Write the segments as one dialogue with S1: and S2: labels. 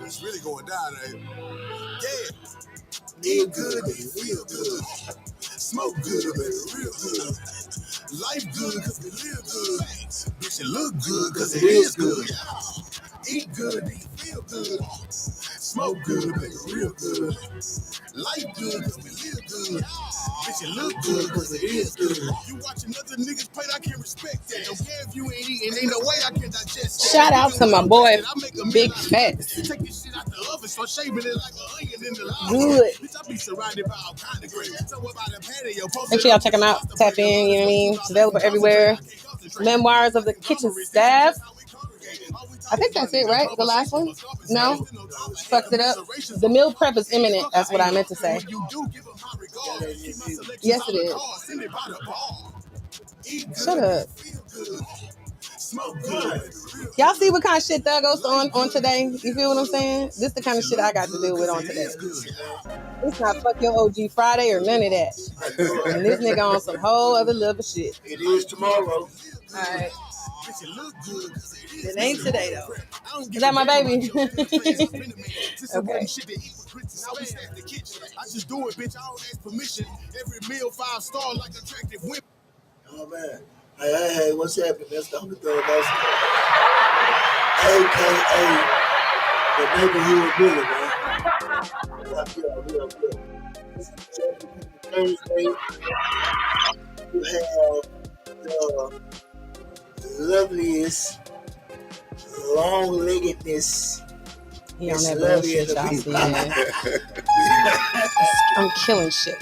S1: It's really going down, eh? Yeah. Eat good, they feel good. Smoke good, baby, real good. Life good, cause we live good. Bitch, it look good, cause it is good. Eat good, they feel good. Smoke good, baby, real good. Life good, cause we live good. Bitch, it look good, cause it is good. You watching other niggas plate, I can't respect that. Don't care if you ain't eating, ain't no way I can digest that.
S2: Shout out to my boy, Big Fats.
S1: Take this shit out the oven, so shaving it like an onion in the lava.
S2: Good.
S1: Bitch, I be surrounded by all kind of great. So about a patio,
S2: Make sure y'all check him out. Tap in, you know what I mean? It's available everywhere. Memoirs of the Kitchen Staff. I think that's it, right? The last one? No? Fucked it up. The meal prep is imminent. That's what I meant to say. Yes, it is. Shut up. Y'all see what kind of shit Thugos on today? You feel what I'm saying? This is the kind of shit I got to deal with on today. It's not fuck your OG Friday or none of that. And this nigga on some whole other level shit.
S3: It is tomorrow.
S2: Alright. It ain't today though. Is that my baby? Okay.
S1: I just do it, bitch. I don't ask permission. Every meal 5-star like attractive women.
S3: Oh man. Hey, what's happening? That's the only thing that's AKA the neighborhood bully, man. We up here. This is Jammitorcrammit Thursday. You have the loveliest, long-leggedness.
S2: He on that bullshit, y'all see, man. I'm killing shit.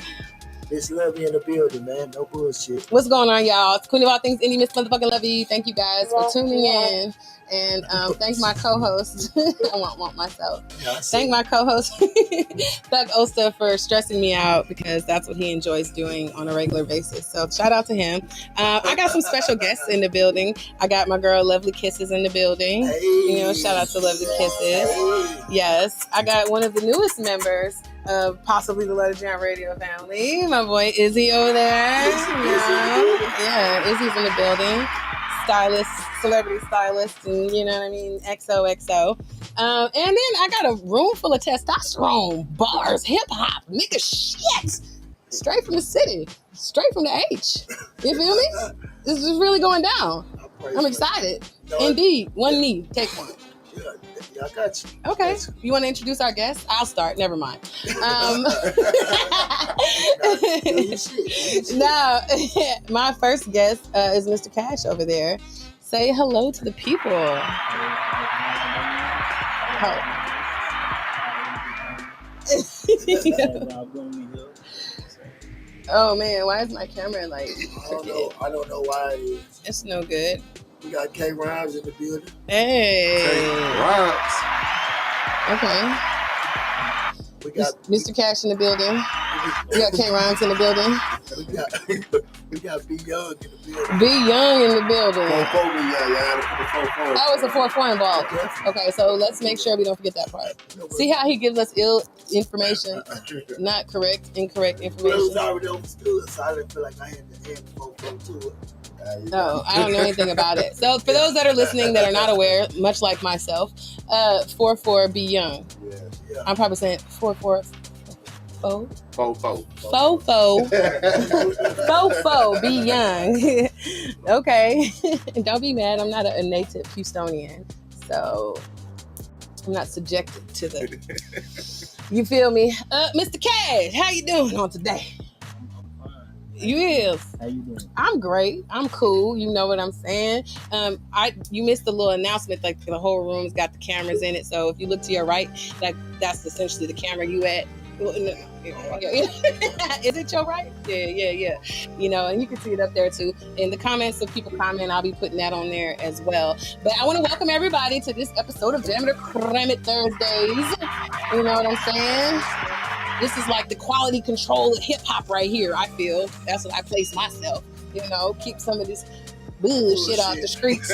S3: It's Lovey in the building, man. No bullshit.
S2: What's going on, y'all? It's Queen of all things indie, Miss Motherfucking Lovey. Thank you guys for tuning in. And thank my co-host. I want myself. Thank my co-host, Thug Osta, for stressing me out because that's what he enjoys doing on a regular basis. So shout out to him. I got some special guests in the building. I got my girl Lovely Kisses in the building.
S3: Hey.
S2: You know, shout out to Lovely Kisses.
S3: Hey.
S2: Yes, I got one of the newest members of possibly the Let It Jam Radio family. My boy Izzy over there. Yeah, Izzy's in the building. Stylist, celebrity stylist, and you know what I mean, XOXO. And then I got a room full of testosterone, bars, hip hop, nigga shit. Straight from the city, straight from the H. You feel me? This is really going down. I'm excited. Indeed. One knee, take one.
S3: Yeah, I got you.
S2: Okay. You want to introduce our guest? I'll start. Never mind. No, my first guest is Mr. Cash over there. Say hello to the people. Oh man, why is my camera like?
S3: I don't know why it is.
S2: It's no good.
S3: We got K Rhymes in the building.
S2: Hey.
S1: Rhymes.
S2: Okay.
S3: We got
S2: Mr. Cash in the building. We got K Rhymes in the building.
S3: we got B Young in the building.
S2: B Young in the building. Oh, it's a 4-4 involved. Okay, so let's make sure we don't forget that part. See how he gives us ill information, not correct, incorrect
S3: Well, it was
S2: information.
S3: already understood, so I didn't feel like I had to add 4-4 to it.
S2: No, I don't know anything about it. So for those that are listening that are not aware, much like myself, 4-4 be young.
S3: Yeah.
S2: I'm probably saying 4-4 fo
S1: Fofo.
S2: be young. Okay. Don't be mad. I'm not a native Houstonian, so I'm not subjected to the. You feel me, Mr. Cash? How you doing on today? You is.
S4: How you doing?
S2: I'm great. I'm cool. You know what I'm saying? You missed the little announcement, like the whole room's got the cameras in it. So if you look to your right, like that's essentially the camera you at. Is it your right? Yeah. You know, and you can see it up there too. In the comments, if people comment, I'll be putting that on there as well. But I want to welcome everybody to this episode of Jammitorcrammit Thursdays. You know what I'm saying? This is like the quality control of hip hop right here. I feel that's what I place myself. You know, keep some of this bullshit off the streets.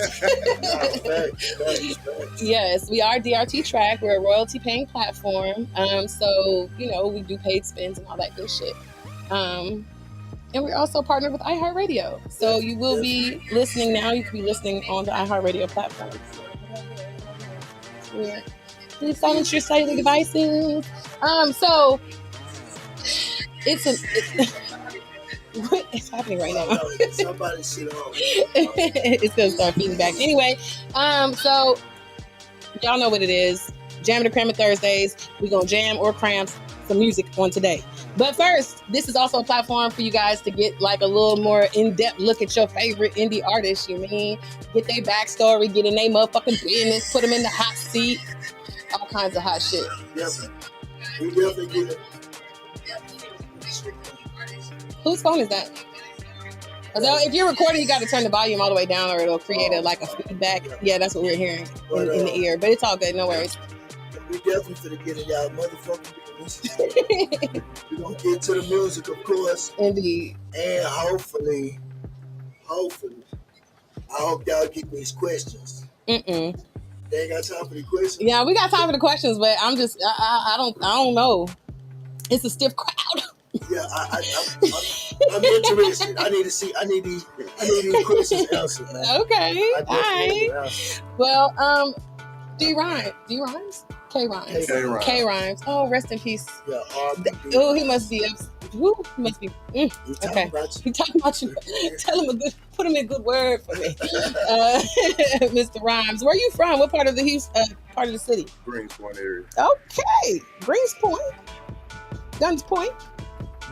S2: Yes, we are DRT Track. We're a royalty paying platform. So you know we do paid spins and all that good shit. And we're also partnered with iHeartRadio. So you will be listening now. You can be listening on the iHeartRadio platform. Yeah. Please silence your cellular devices. So what is happening right now?
S3: Somebody sit on.
S2: It's gonna start feeding back. Anyway, so y'all know what it is. Jammitorcrammit Thursdays. We're gonna jam or cram some music on today. But first, this is also a platform for you guys to get like a little more in-depth look at your favorite indie artists. You mean get their backstory, get in their motherfucking business, put them in the hot seat, all kinds of hot shit.
S3: Definitely. We definitely get it.
S2: Whose phone is that? So if you're recording, you got to turn the volume all the way down, or it'll create a feedback. Yeah, that's what we're hearing in the ear. But it's all good, no worries.
S3: We definitely finna get in y'all motherfucking business. We're gonna get to the music, of course.
S2: Indeed.
S3: And hopefully, I hope y'all get these questions. They ain't got time for the questions.
S2: Yeah, we got time for the questions, but I'm just, I don't know. It's a stiff crowd.
S3: Yeah, I'm interested. I need these questions answered, man.
S2: Okay, all right. Well, K Rhymes. K Rhymes. Oh, rest in peace.
S3: Yeah,
S2: oh, he must be. He must be. Okay. He talking about you. Tell him put him in good word for me, Mr. Rhymes. Where are you from? What part of the part of the city?
S4: Greenspoint area.
S2: Okay, Greenspoint, Guns Point.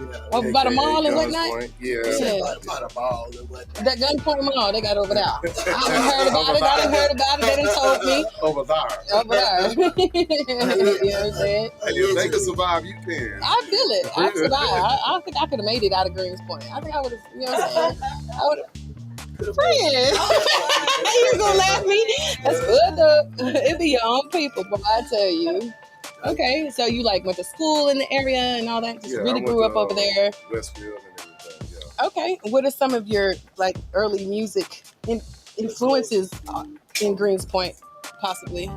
S3: Yeah.
S2: Over by the mall and whatnot?
S4: Yeah.
S3: By the mall and whatnot.
S2: That Gunpoint Mall they got over there. I done heard about it. They done told me.
S4: Over there.
S2: You know what I'm saying?
S4: And if they can survive, you can.
S2: I feel it. I survived. I think I could have made it out of Greenspoint. I think I would have, you know what I'm saying? I would have. Friend. You gonna laugh at me? That's good though. It be your own people, boy, I tell you. Okay, so you like went to school in the area and all that? Just really grew up over there.
S4: Westfield and everything, yeah.
S2: Okay, what are some of your like early music influences in Greenspoint, possibly?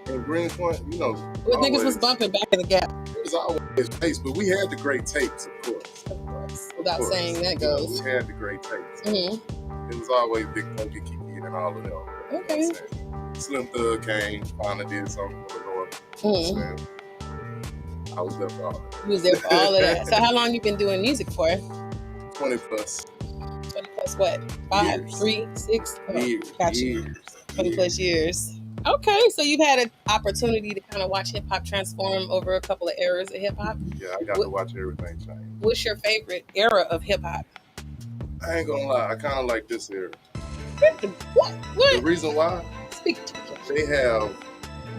S4: In Greenspoint, you know.
S2: What niggas was bumping back in the Gap?
S4: It was always tapes, but we had the great tapes, of course.
S2: Without saying that goes.
S4: You know, we had the great tapes.
S2: Mm-hmm.
S4: It was always Big Funky Kiki and all of them.
S2: Okay.
S4: You know, Slim Thug came, finally did something for the North. I was there for all of that.
S2: You was there for all of that. So how long you been doing music for?
S4: 20 plus.
S2: 20 plus what? 5,
S4: years.
S2: 3, 6? Oh,
S4: Years.
S2: gotcha.
S4: Years.
S2: 20 plus years. Okay, so you've had an opportunity to kind of watch hip hop transform over a couple of eras of hip hop.
S4: Yeah, I got to watch everything change.
S2: What's your favorite era of hip hop?
S4: I ain't gonna lie, I kind of like this era.
S2: What?
S4: The reason why?
S2: Speak to me.
S4: They have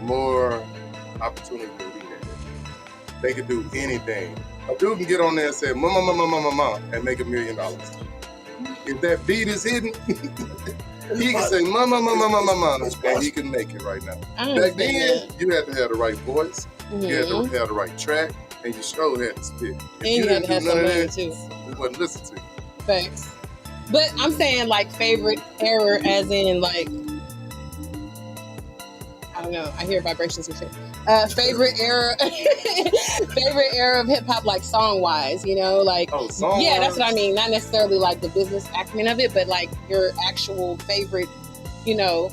S4: more opportunity than we have. They can do anything. A dude can get on there and say, mama, and make $1 million. If that beat is hidden, he can say, mama, and he can make it right now. Back then, you had to have the right voice, you had to have the right track, and you sure had to spit. If
S2: And you had to have some money too.
S4: We wouldn't listen to you.
S2: Thanks. But I'm saying like favorite era as in like, I don't know, I hear vibrations and shit. Favorite era of hip hop, like song wise, you know, like
S4: song
S2: yeah, that's what I mean. Not necessarily like the business acumen of it, but like your actual favorite, you know.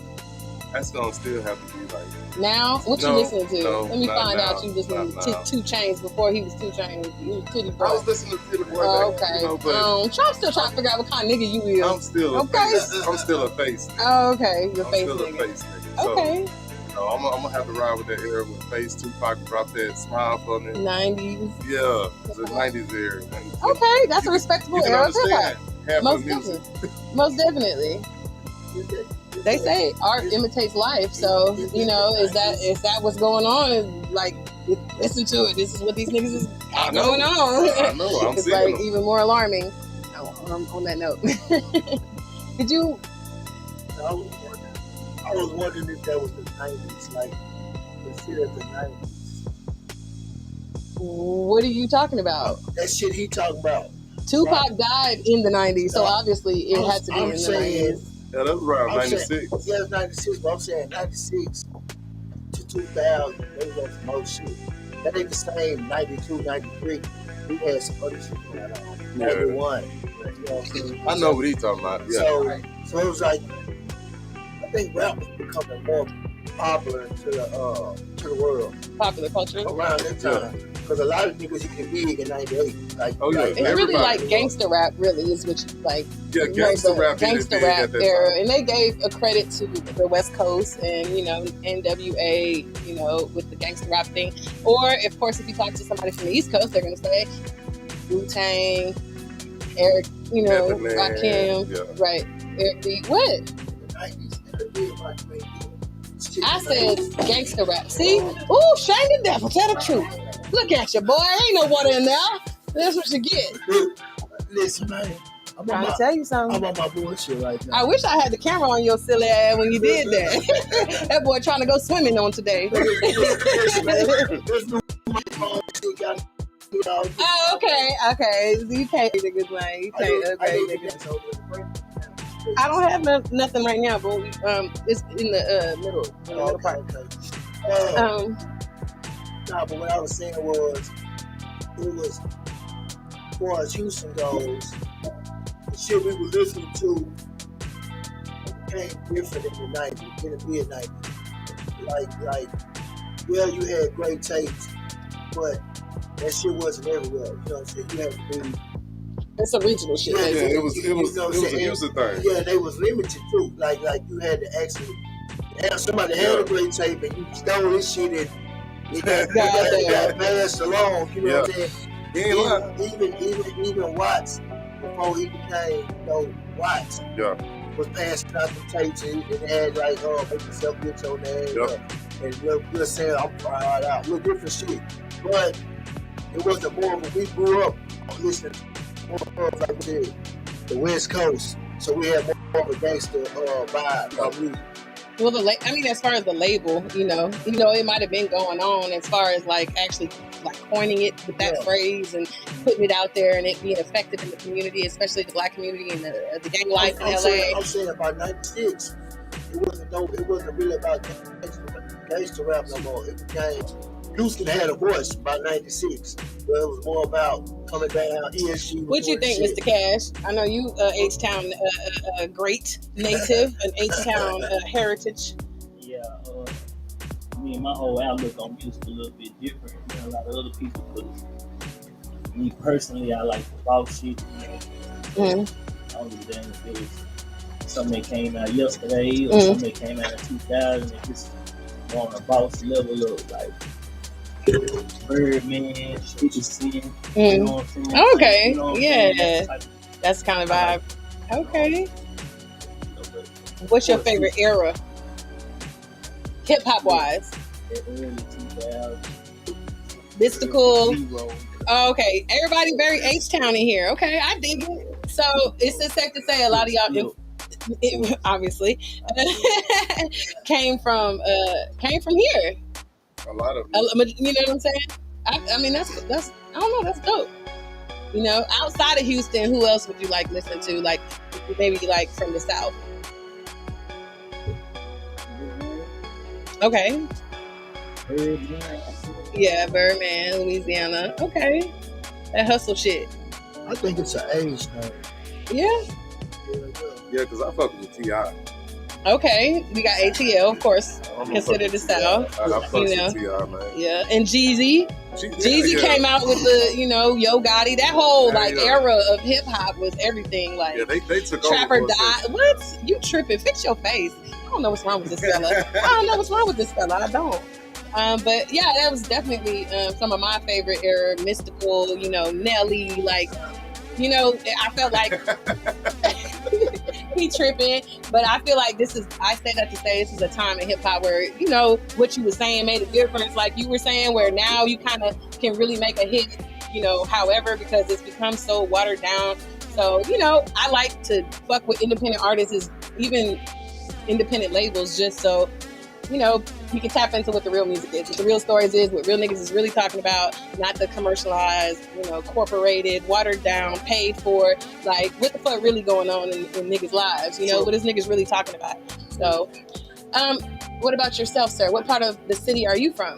S4: That's gonna still have to be like.
S2: Now, what you listening to?
S4: No,
S2: let me find out you listening to 2 Chainz before he was 2 Chainz. He was Titty Bro.
S4: I was listening to Titty Boy.
S2: Oh, okay.
S4: You know, but
S2: I'm still trying to figure out what kind of nigga you is.
S4: I'm still a face. I'm still a face.
S2: Oh, okay. You're
S4: I'm
S2: face
S4: still
S2: nigga.
S4: a face nigga. So,
S2: Okay.
S4: you know, I'm gonna have to ride with that era with Face. Tupac dropped that smile for me.
S2: 90s.
S4: Yeah, the 90s era.
S2: Okay, that's a respectable era of hip hop.
S4: Half
S2: Most
S4: the music.
S2: definitely. Most definitely. They say art imitates life, so you know, is that what's going on? And like, listen to it. This is what these niggas is got going on.
S4: I know. I'm
S2: it's
S4: seeing
S2: like
S4: them.
S2: even more alarming. On that note, did you?
S3: I was wondering if that was the 90s, like consider the 90s.
S2: What are you talking about?
S3: That shit he talking about.
S2: Tupac died in the 90s, so obviously it had to be in the 90s.
S4: Yeah, that was around 96.
S3: Yeah, it was 96, but I'm saying 96 to 2000, they was on some more shit. That ain't the same 92, 93. We had some other shit going on. 91. You know what I'm saying?
S4: I know what he's talking about. Yeah.
S3: So it was like, I think rap was becoming more popular to the world.
S2: popular culture.
S3: Around that time. Because a lot of niggas you can big in 98. Like,
S4: Oh, yeah.
S3: like,
S2: It's really
S4: Everybody
S2: like
S4: was.
S2: gangster rap, really, is what you like.
S4: Yeah, gangster rap did it
S2: Gangster
S4: big
S2: rap
S4: at that
S2: era.
S4: time.
S2: And they gave a credit to the West Coast and, you know, NWA, you know, with the gangster rap thing. Or, of course, if you talk to somebody from the East Coast, they're going to say Wu-Tang, Eric, you know,
S4: Method Man,
S2: Rakim,
S4: yeah.
S2: right. Eric B. What?
S3: the 90s, everybody like to make shit.
S2: I said gangster rap. See? Ooh, shame the devil. Tell the truth. Look at you, boy. Ain't no water in there. That's what you get.
S3: Listen, man. I'm
S2: Trying to
S3: on
S2: tell you something.
S3: my bullshit right now.
S2: I wish I had the camera on your silly ass when you did that. That boy trying to go swimming on today.
S3: Listen, man. There's no microphone shit got me out.
S2: Oh, okay. You can't be the good man. You can't upgrade niggas. I don't have nothing right now, but it's in the middle part.
S3: Okay. Nah, but what I was saying was, it was, as far as Houston goes, the shit we were listening to became different in the 90s, in the mid-90s. Like, yeah, you had great tapes, but that shit wasn't everywhere. You know what I'm saying? You had to be.
S2: It's a regional shit.
S3: Yeah,
S4: Yeah, it was a user thing.
S3: Yeah, they was limited too. Like you had to actually have somebody had a great tape and you stole this shit and it got passed along. You know what I'm saying? Even Watts, before he became, you know, Watts, was passing out the tapes and it had like, make yourself get your name. And you're saying, I'm fired out. Little different shit. But it wasn't more of a, we grew up listening more of like the West Coast. So we had more of a gangster vibe of music.
S2: Well, as far as the label, you know, it might have been going on as far as like actually like coining it with that phrase and putting it out there and it being effective in the community, especially the black community and the gang life in LA.
S3: I'm saying about 96, it wasn't really about gangster rap no more. It became, Houston had a voice about 96, where it was more about coming down, ESG.
S2: What you think, Mr. Cash? I know you H-Town great native, an H-Town heritage.
S5: Yeah, me and my whole outlook on music a little bit different than a lot of other people. But me personally, I like the boss shit. You know, I don't give a damn if it was something that came out yesterday or something that came out in 2000. It's just more on a boss level of like Birdman, 50 Cent. You know what I'm saying?
S2: Okay,
S5: you know what
S2: yeah, that's kind of vibe. Okay. What's your favorite era, hip hop wise?
S5: Early 2000s.
S2: Mystical. Oh, okay, everybody very H-Town in here. Okay, I dig it. So it's just safe to say a lot of y'all, obviously, came from here.
S4: A lot of
S2: you know what I'm saying? I mean that's I don't know, that's dope. You know, outside of Houston, who else would you like listen to? Like maybe like from the South. Okay.
S5: Birdman.
S2: Yeah, Birdman, Louisiana. Okay. That hustle shit.
S3: I think it's an age thing.
S2: Yeah.
S4: Yeah, because I fuck with T.I.
S2: Okay. We got ATL, of course, considered the South.
S4: I fuck with T.I., man.
S2: Yeah. And Jeezy. Jeezy came out with the, you know, Yo Gotti. That whole era of hip hop was everything. Like,
S4: they took
S2: Trapper
S4: over.
S2: died. What? You tripping? Fix your face. I don't know what's wrong with this fella. I don't. But yeah, that was definitely some of my favorite era. Mystical, you know, Nelly, like, you know, I felt like he tripping, but I feel like I say that to say this is a time in hip hop where, you know, what you were saying made a difference. Like you were saying, where now you kind of can really make a hit, you know, however, because it's become so watered down. So, you know, I like to fuck with independent artists, even independent labels, just so, you know, you can tap into what the real music is, what the real stories is, what real niggas is really talking about, not the commercialized, you know, corporated, watered down, paid for, like, what the fuck really going on in niggas' lives, you know, what is niggas really talking about? So, what about yourself, sir? What part of the city are you from?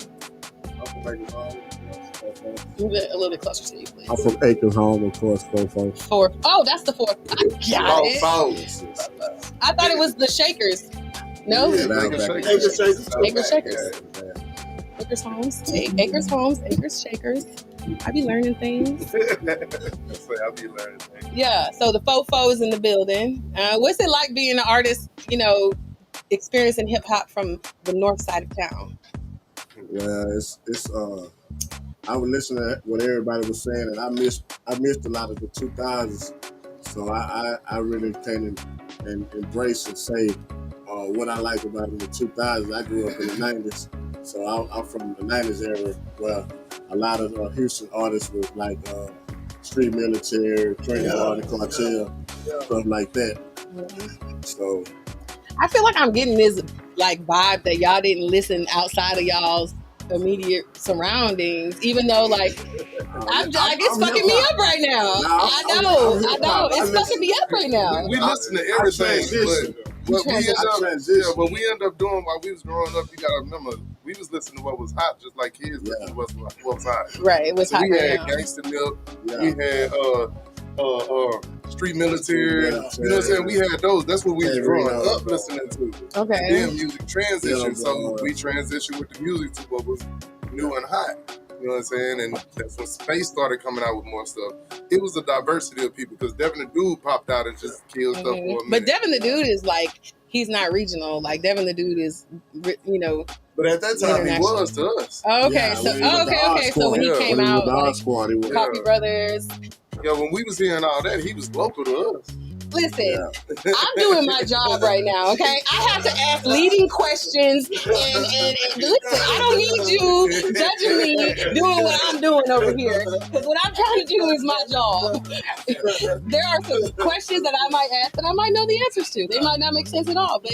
S2: Move it a little bit closer to you, please.
S6: I'm from Acres Home, of course, 4-4.
S2: 4. Oh, that's the 4. I got it. I thought it was the Shakers. No?
S6: Yeah,
S3: Acres Shakers.
S2: Acres Shakers. Acres Homes. Acres Homes, Acres Shakers. I be learning things.
S4: I'll be learning things.
S2: Yeah, so the fofo is in the building. What's it like being an artist, experiencing hip hop from the north side of town?
S6: Yeah, it's I was listening to what everybody was saying, and I missed a lot of the 2000s. So I really can and embrace and say what I like about in the 2000s. I grew up in the 90s, so I'm from the 90s era where a lot of Houston artists was like Street Military, Training Hard, Cartel, stuff like that.
S2: Mm-hmm.
S6: So
S2: I feel like I'm getting this like vibe that y'all didn't listen outside of y'all's immediate surroundings, even though like it's fucking me up right now. I know it's fucking me up right now.
S4: We listen to everything, but we end up doing while we was growing up. You gotta remember, we was listening to what was hot, just like kids listening to what was hot.
S2: Right, it was hot.
S4: We had Gangsta Milk. We had Street Military. You know what I'm saying? We had those. That's what we was growing up listening to.
S2: Okay.
S4: And then music transitioned, so we transitioned with the music to what was new and hot. You know what I'm saying? And that's when Space started coming out with more stuff. It was a diversity of people because Devin the Dude popped out and just killed stuff for a minute.
S2: But Devin the Dude is like, he's not regional. Like Devin the Dude is,
S4: But at that time he was to us.
S2: Okay, so when he came out, Coffee Brothers.
S4: Yeah, when we was hearing all that, he was local to us.
S2: Listen, I'm doing my job right now, okay? I have to ask leading questions and listen, I don't need you judging me doing what I'm doing over here. Because what I'm trying to do is my job. There are some questions that I might ask that I might know the answers to. They might not make sense at all, but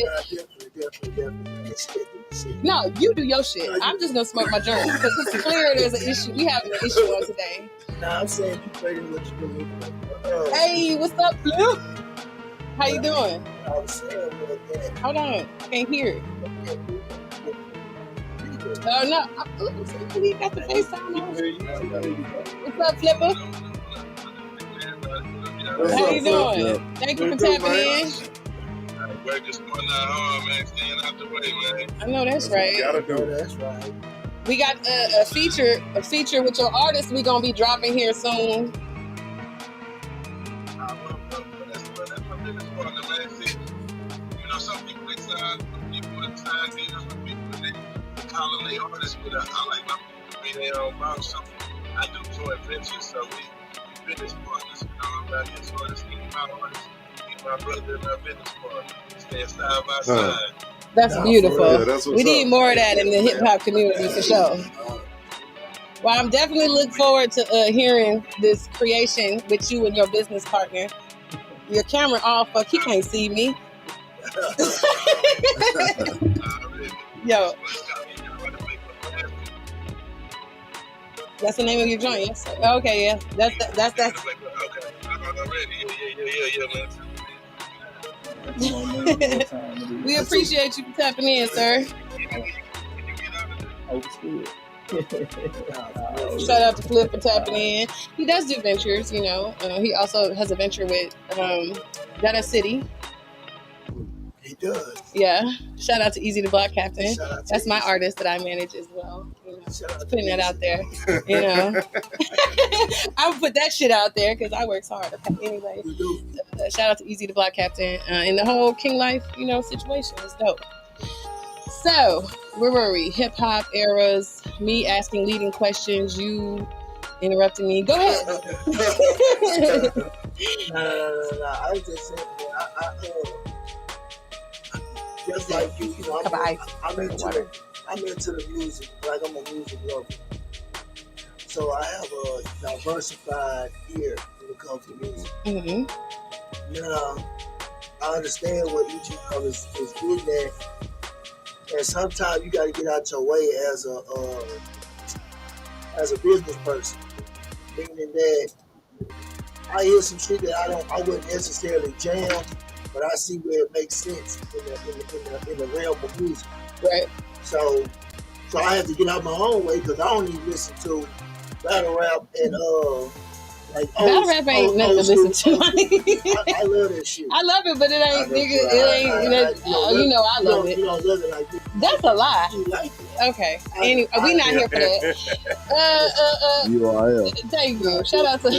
S2: no, you do your shit. I'm just gonna smoke my joint because it's clear there's an issue. We have an issue on today.
S3: Nah, I'm saying you played what you do.
S2: Hey, what's up, Flip? How you doing?
S3: I was saying that.
S2: Hold on, I can't hear it. Oh no, he got the FaceTime on. What's up, Flipper? How you doing? Thank you for tapping in.
S7: We're just going out home, man. Staying out the way, man.
S2: I know that's right.
S3: That's right.
S2: We got a feature with your artist. We gonna be dropping here soon.
S7: Some people inside, some people inside, some people they call them their artists, but I like my people to be their own boss. So I do joint ventures, so we business partners. I'm out here, so this is my artist, he's my brother, and my business partner. Stand side by side.
S2: That's beautiful.
S4: Yeah, that's
S2: we need more of that in the hip hop community for sure. Well, I'm definitely looking forward to hearing this creation with you and your business partner. Your camera off, fuck, he can't see me. Yo, that's the name of your joint, yes? Okay, yeah, that's. We appreciate you for tapping in, sir. Shout out to Flip for tapping in. He does do ventures, He also has a venture with Data City.
S3: He does.
S2: Yeah. Shout out to Easy the Block Captain. That's my artist that I manage as well. Putting that out there. I would put that shit out there because I work hard. Okay, anyway. Shout out to Easy the Block Captain and the whole King Life, situation. It's dope. So, where were we? Hip hop eras, me asking leading questions, you interrupting me. Go ahead.
S3: No. I was just saying, just like you, I'm into the music, like I'm a music lover. So I have a diversified ear when it comes to music. Mm-hmm. I understand what each of you is getting at. And sometimes you got to get out your way as a business person, meaning that I hear some shit that I wouldn't necessarily jam, but I see where it makes sense in the realm of music.
S2: Right.
S3: So I have to get out my own way because I don't even listen to battle rap and Like
S2: Battle rap ain't nothing to listen to.
S3: I love that shit.
S2: I love it, but it ain't, nigga. It ain't. You know, I love it.
S3: You don't love it like this.
S2: That's a lie.
S3: You like it.
S2: Okay. Anyway, we not here for that.
S6: You are.
S2: Thank you. Shout out to.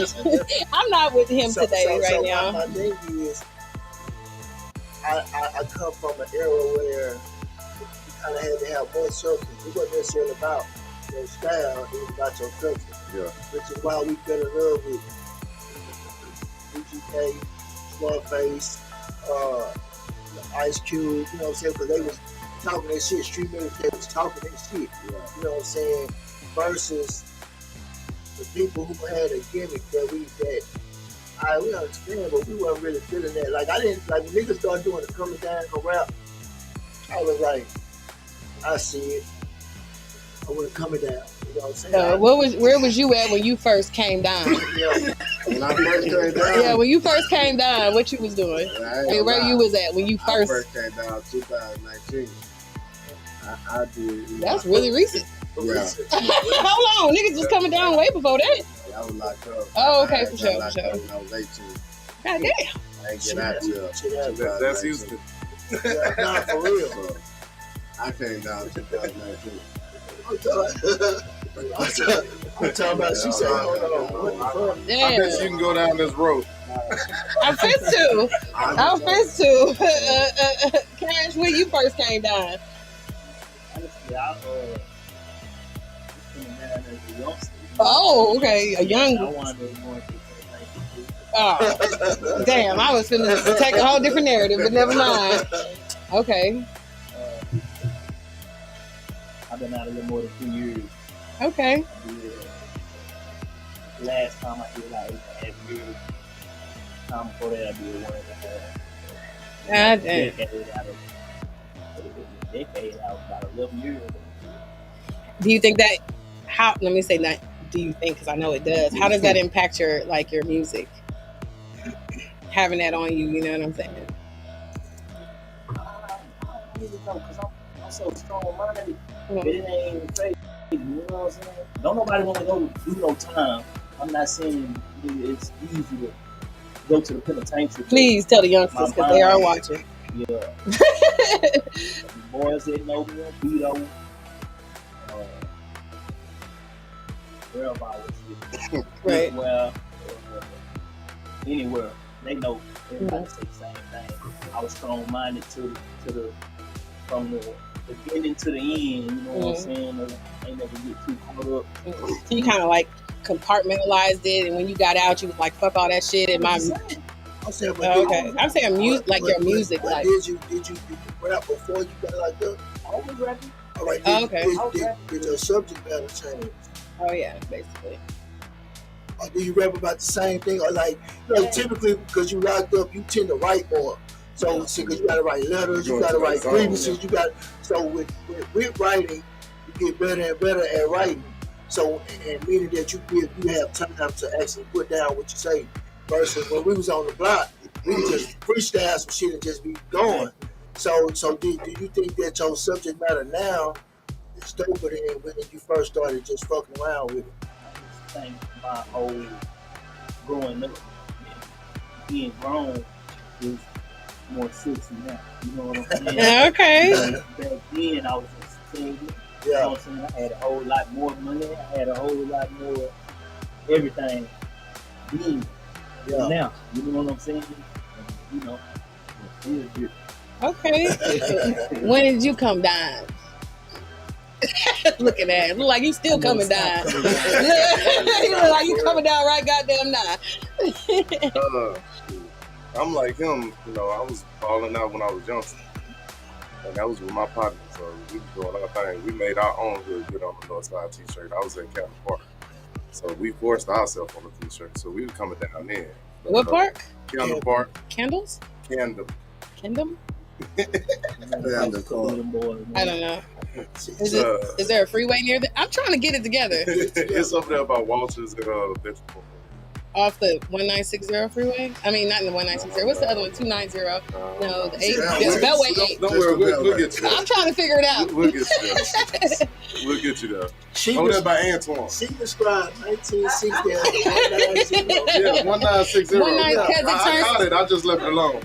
S2: I'm not with him today right now.
S3: My thing is, I come from an era where you kind of had to have more substance. It wasn't necessarily about your style; it was about your culture.
S6: Yeah.
S3: Which is why we fell in love with UGK, Scarface, Ice Cube. You know what I'm saying? Because they was talking that shit. Street music, they was talking that shit.
S6: Yeah.
S3: You know what I'm saying? Versus the people who had a gimmick that we understand, but we weren't really feeling that. Like I didn't like when niggas started doing the coming down and rap. I was like, I see it. I want to coming down. You know what I'm saying?
S2: Where was you at when you first came down?
S3: Yeah.
S6: When I first came down.
S2: Yeah, when you first came down, what you was doing? Hey, where you was at when you first?
S6: I first came down 2019. I did.
S2: That's really recent.
S6: Yeah.
S2: Hold on, niggas was coming down way before that.
S6: I was locked up.
S2: Oh, okay, for sure.
S6: When I was 18.
S2: God damn.
S6: I ain't get out till
S4: That's Houston.
S3: Nah, for real.
S6: So, I came down 2019.
S3: I'm talking about, she said, hold on, what the fuck?
S2: Damn.
S4: I bet you can go down this road.
S2: I'm fist to. Cash, when you first came down?
S5: Honestly, I came down as a youngster.
S2: Oh, okay, a young.
S5: I wanted to more.
S2: Oh, damn! I was finna take a whole different narrative, but never mind. Okay.
S5: I've been out a little more than 2 years.
S2: Okay.
S5: Last time I did like 8.5 years. Time before that I did 1.5.
S2: God damn.
S5: Decade out about 11 years.
S2: Do you think that? How? Let me say that. Do you think? Because I know it does. How does that impact your music? Having that on you, you know what I'm saying?
S5: I don't really know because I'm so strong-minded. It ain't crazy. You know what I'm saying? Don't nobody want to go do no time. I'm not saying it's easy to go to the penitentiary.
S2: Please tell the youngsters because they are watching.
S5: Yeah. The boys that know me, Vito, wherever I was,
S2: Right.
S5: Well, anywhere they know everybody say the same thing. I was strong-minded from the beginning to the end. You know what I'm saying? I ain't never get too caught up.
S2: So you kind of like compartmentalized it, and when you got out, you was like, "Fuck all that shit." And my okay, I'm saying music, like your music, like.
S3: Did you rap before you got locked up?
S5: I was rapping.
S3: All right. Did your subject matter change?
S2: Oh yeah, basically.
S3: Or do you rap about the same thing, or like typically because you locked up, you tend to write more. So because you gotta write letters, you gotta write grievances, you got. So with writing, you get better and better at writing. So and meaning that you have time to actually put down what you say. Versus when we was on the block, we could just freestyle some shit and just be going. So do you think that your subject matter now is doper than when you first started just fucking around with it?
S5: I think my whole growing up, being grown is more sexy now. You know what I'm saying?
S2: Okay.
S5: Back then I was just single. You
S3: Yeah.
S5: know what I'm saying? I had a whole lot more money. I had a whole lot more everything. Being now, you know what I'm saying? And, you know, it's good.
S2: Okay. When did you come down? Looking at it. Look like you still coming down. You look like you coming down right goddamn now.
S4: I'm like him, you know, I was balling out when I was young. And that was with my partner, so we was doing our thing. We made our own hood good on the North Side t-shirt. I was at Canton Park. So we forced ourselves on the t-shirt. So we were coming down there.
S2: What park?
S4: Canton Park.
S2: Candles?
S4: Kingdom.
S2: Kingdom?
S6: Yeah, the car.
S2: I don't know. Is there a freeway near there? I'm trying to get it together.
S4: It's up there about Walters and vegetable.
S2: off the 1960 freeway. I mean, not in the 1960. What's the other one? 290. No, the 8. Beltway 8.
S4: Don't worry, we'll get you there.
S2: I'm trying to figure it out.
S4: We'll get you there. We'll get you there. Oh, that's by Antoine.
S3: She described 1960 as 1960.
S4: Yeah, 1960.
S2: I
S4: caught it. I just left it alone.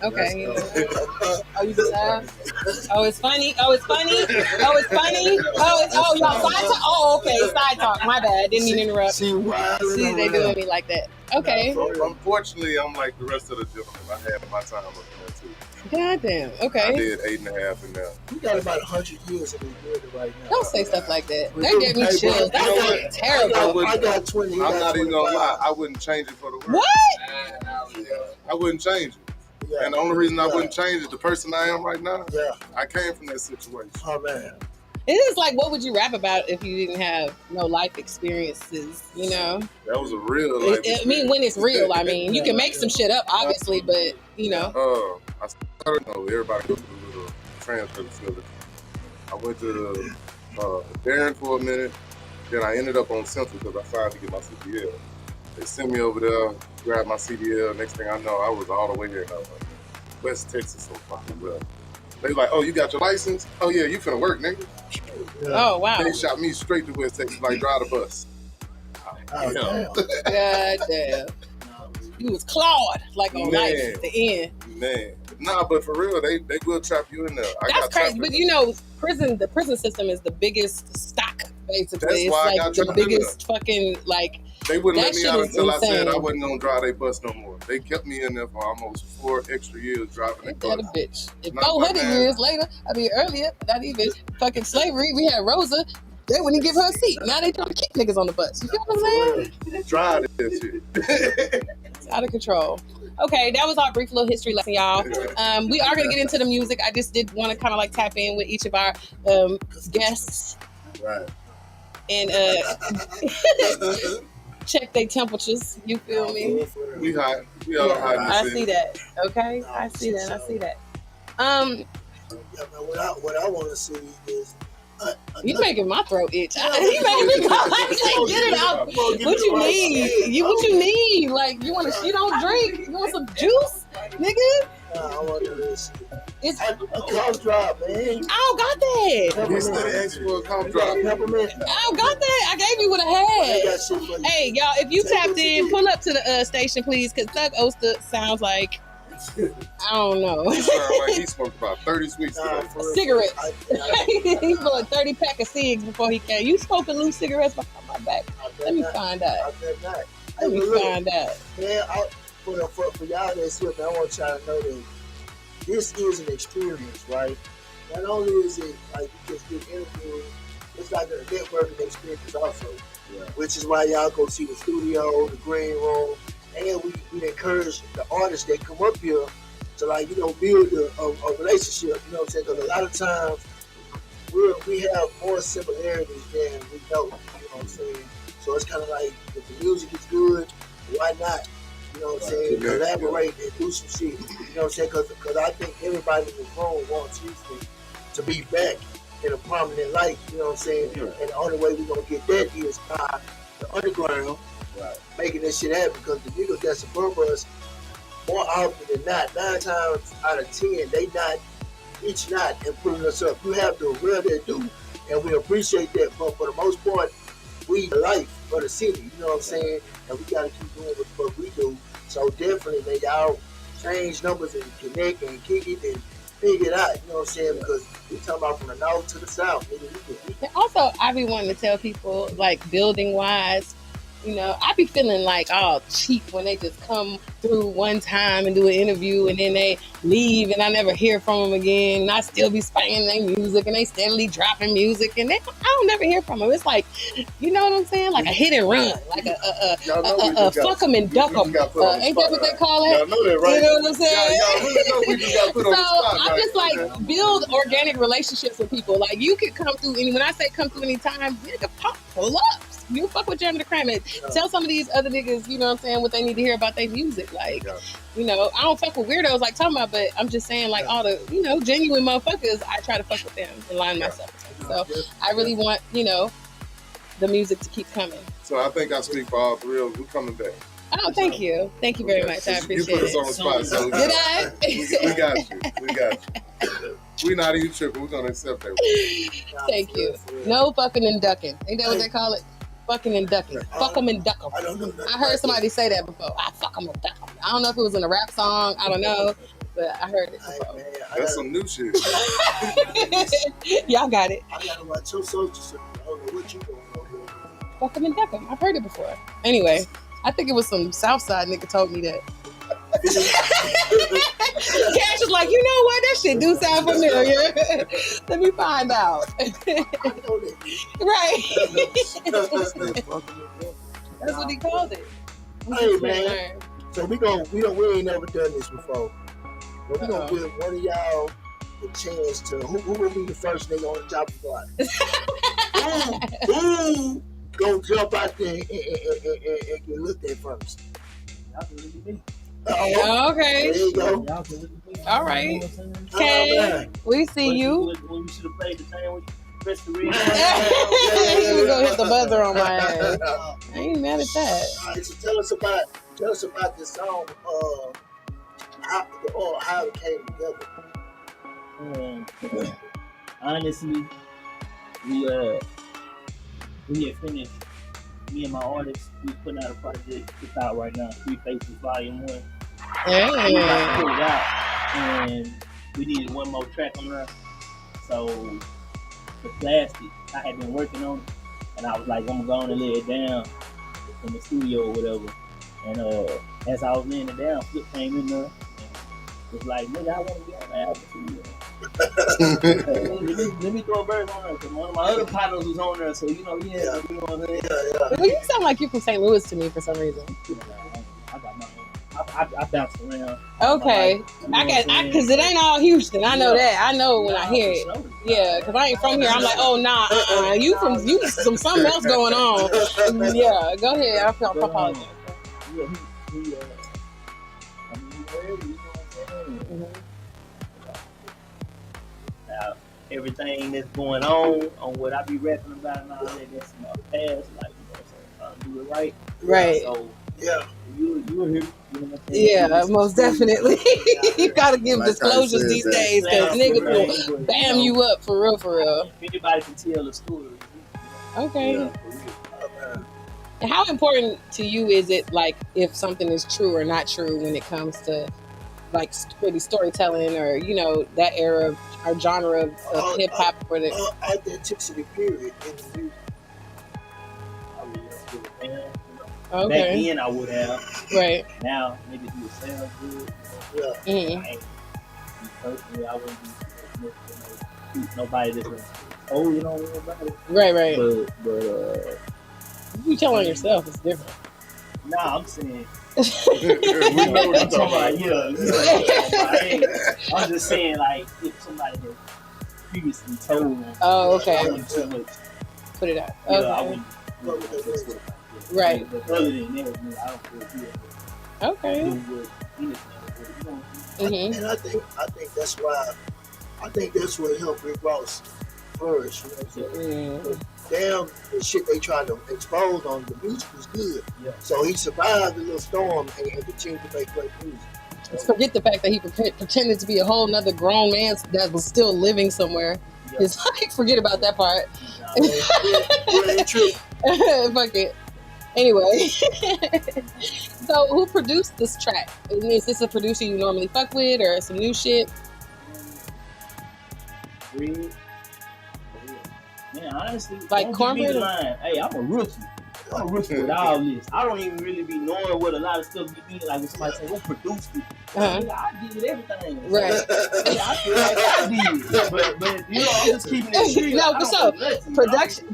S2: Okay. Oh, you just oh, it's funny. Oh, it's funny. Oh, it's funny. Oh, y'all side talk. Oh, okay, side talk. My bad. Didn't mean to interrupt. See, they doing me like that. Okay.
S4: Unfortunately, I'm like the rest of the gentlemen. I had my time up there too.
S2: Goddamn. Okay.
S4: I did 8.5 in there.
S3: We got about 100 years of this building right now.
S2: Don't say stuff like that. That gave me chills. That's terrible.
S3: I got 20.
S4: I'm not even gonna lie. I wouldn't change it for the world.
S2: What?
S4: I wouldn't change it.
S3: Yeah.
S4: And the only reason I wouldn't change is the person I am right now.
S3: Yeah.
S4: I came from that situation.
S3: Oh man.
S2: It is like, what would you rap about if you didn't have no life experiences, you know?
S4: That was a real life
S2: I mean, when it's real, I mean, you can make some shit up, obviously, but, you know.
S4: I started, everybody goes through the transfer facility. I went to Darren for a minute, then I ended up on Central because I signed to get my CDL. They sent me over there, grabbed my CDL. Next thing I know, I was all the way here in West Texas, so fucking well. They was like, oh, you got your license? Oh, yeah, you finna work, nigga.
S3: Yeah.
S2: Oh, wow.
S4: They shot me straight to West Texas, like, drive the bus.
S3: Oh, damn.
S2: God damn. You was clawed, like on life at the end.
S4: Man. Nah, but for real, they will trap you in there.
S2: That's crazy. But you know, the prison system is the biggest stock, basically.
S4: That's why
S2: it's
S4: I
S2: like
S4: got
S2: the biggest fucking, like,
S4: they wouldn't let me out until
S2: insane.
S4: I said I wasn't gonna drive their bus no more. They kept me in there for almost 4 extra years driving their
S2: Ain't
S4: bus.
S2: that a bitch? If 400 years later, I mean earlier, not even fucking slavery, we had Rosa, they wouldn't give her a seat. Now they trying to keep niggas on the bus. You feel what I'm saying?
S4: Drive that shit.
S2: It's out of control. Okay, that was our brief little history lesson, y'all. We are gonna get into the music. I just did want to kind of like tap in with each of our guests.
S6: Right.
S2: And check their temperatures. You feel me?
S4: We hot. We all hot.
S2: I see that. Okay, I see that.
S3: What I want to see is.
S2: You making my throat itch. You making me get it out. What you need? What you need? Like you want to? You don't drink? You want some juice, nigga?
S3: I want to this.
S2: It's
S3: a cough drop, man.
S2: I don't got that.
S4: He said ask for a cough drop.
S3: Peppermint.
S2: I don't got that. I gave you what I had. Hey, y'all, if you tapped in, pull up to the station, please, because Thug Oster sounds like, I don't know.
S4: He sounds like he smoked about 30 sweets today.
S2: Cigarettes. He's going 30 pack of cigs before he came. You smoking loose cigarettes behind my back? Let me find out. Let me find out.
S3: Man, for y'all that's here, man, I want y'all to know that this is an experience, right? Not only is it like you just get interviewed, it's like a networking experience also, which is why y'all go see the studio, the green room, and we encourage the artists that come up here to like, you know, build a relationship, you know what I'm saying? Because a lot of times we have more similarities than we know, you know what I'm saying? So it's kind of like, if the music is good, why not? You know what I'm saying? Collaborate and do some shit. You know what I'm saying? Because I think everybody in this room wants Houston to be back in a prominent light. You know what I'm saying? Yeah. And the only way we're going to get that is by the underground making this shit happen. Because the niggas that's above us, more often than not, 9 times out of 10, they not reaching out and putting us up. You have to real that do, and we appreciate that. But for the most part, we the life for the city. You know what I'm saying? And we got to keep doing what we do. So definitely, man, y'all change numbers and connect and kick it and figure it out. You know what I'm saying? Because we talking about from the north to the south. Nigga,
S2: also, I be wanting to tell people, like, building wise, you know, I be feeling like all cheap when they just come through one time and do an interview and then they leave and I never hear from them again. And I still be spanging their music and they steadily dropping music and I don't never hear from them. It's like, you know what I'm saying? Like a hit and run, like a fuck them and duck them. Ain't that what they call it?
S4: Y'all know that, right?
S2: You know what I'm saying?
S4: Y'all really know we just got put on the spot,
S2: I'm just like, build organic relationships with people. Like you could come through, and when I say come through anytime, nigga, pull up. You fuck with Jammitorcrammit. Tell some of these other niggas, you know what I'm saying, what they need to hear about their music. Like, you know, I don't fuck with weirdos like talking about, but I'm just saying, like, all the, you know, genuine motherfuckers, I try to fuck with them and line myself with them. So I really want, you know, the music to keep coming.
S4: So I think I speak for all 3 of us. We're coming back.
S2: Oh, thank you. Thank you very much. I
S4: You
S2: appreciate
S4: put us on
S2: it.
S4: the spot, so
S2: Did I?
S4: we got you. We got you. We're not even tripping. We're gonna accept that.
S2: Thank you. No fucking and ducking. Ain't that what they call it? Fucking and ducking. Fuck them and duck them.
S3: I don't know.
S2: I heard somebody say that before. I fuck them and duck them. I don't know if it was in a rap song. I don't know. But I heard it before.
S3: Man,
S4: That's some new shit.
S2: Y'all got it.
S3: I gotta watch your social. I don't know what you doing over there.
S2: Fuck them and duck them. I've heard it before. Anyway, I think it was some Southside nigga told me that. Cash was like, you know what? That shit do sound familiar. Let me find out. Right. That's what he called it.
S3: Hey man. So we ain't never done this before. But we gonna give one of y'all the chance to who will be the first nigga on the top of the block? Who gonna jump out there and get looked at first?
S5: Y'all can look at me.
S2: Okay.
S3: There you go.
S5: Y'all can look at me.
S2: All right.
S5: You know what I'm saying?
S2: Okay. We see you.
S5: When we should have played the time when you pressed the red.
S2: You was gonna hit the buzzer on my ass. I ain't mad at that.
S3: All right, so tell us about this song. How it came together.
S5: Honestly, we had finished. Me and my artist, we putting out a project. It's out right now. 3 Faces Volume 1.
S2: Hey.
S5: We about to put it out, and we needed one more track on there. So the plastic, I had been working on it, and I was like, I'm going to lay it down in the studio or whatever. And as I was laying it down, Flip came in there and was like, nigga, I want to be on the album too. let me throw a verse on there, because one of my other partners was on there, so you know, you know what I'm saying?
S2: Well, you sound like you're from St. Louis to me for some reason.
S5: I got my own. I bounce around.
S2: Okay. Because it ain't all Houston. I know that. I know when I hear it. Yeah, because I ain't from here. I'm like, oh, nah, you some something else going on. Yeah, go ahead. I apologize.
S5: Yeah, I mean, you know what I'm saying? Now, everything that's going on what I be rapping about and all that, that's in my past, like, you know what I'm saying, trying to do it right.
S2: Right.
S5: So,
S3: Yeah.
S5: you were here. You know what I'm saying?
S2: Yeah, most definitely. You gotta give
S6: Like
S2: disclosures
S6: I said,
S2: these days, because niggas will bam you up for real, for real.
S5: If anybody can tell the story.
S2: Okay.
S5: Yeah, for real.
S2: How important to you is it, like, if something is true or not true when it comes to, like, really storytelling or, you know, that era of, or genre of hip hop?
S3: Authenticity, period, in the music.
S5: I really don't give a damn. You know?
S2: Okay.
S5: Back then I would have.
S2: Right.
S5: Now, niggas do it sound good.
S3: Yeah.
S2: Mm-hmm.
S5: I ain't, me personally, I wouldn't be nobody that's going to hold it on everybody.
S2: Right.
S5: But
S2: You telling yourself it's different.
S5: nah, I'm saying.
S4: We know what you're talking about.
S5: Yeah, you know what I'm talking about. I'm just saying, like, if somebody had previously told them,
S2: Oh, okay.
S5: I wouldn't too much.
S2: Put it out.
S5: Yeah,
S2: Okay.
S5: I wouldn't. You know, that's what I
S2: Right.
S5: But other than that, I don't feel good.
S2: Okay.
S5: Do with anything. You know,
S2: Mm-hmm.
S3: And I think that's why. I think that's what helped Rick Ross flourish. You know what I'm saying?
S2: Mm-hmm.
S3: Damn, the shit they tried to expose on the music was good.
S5: Yeah.
S3: So he survived the little storm and continued to make great music.
S2: Forget the fact that he pretended to be a whole nother grown man that was still living somewhere.
S5: Yeah.
S2: It's like, forget about that part.
S3: Yeah, true.
S2: Fuck it. Anyway, so who produced this track? Is this a producer you normally fuck with, or some new shit?
S5: Real. Man, honestly,
S2: Like
S5: don't
S2: Cornbread?
S5: give me the line. Hey, I'm a rookie. I'm a rookie with all this. I don't even really be knowing what a lot of stuff be like when somebody say, who produced it?
S2: Uh-huh.
S5: I did everything.
S2: Right.
S5: Yeah, I feel like I did. But you know, I'm just keeping it real.
S2: No,
S5: I don't
S2: so,
S5: know nothing.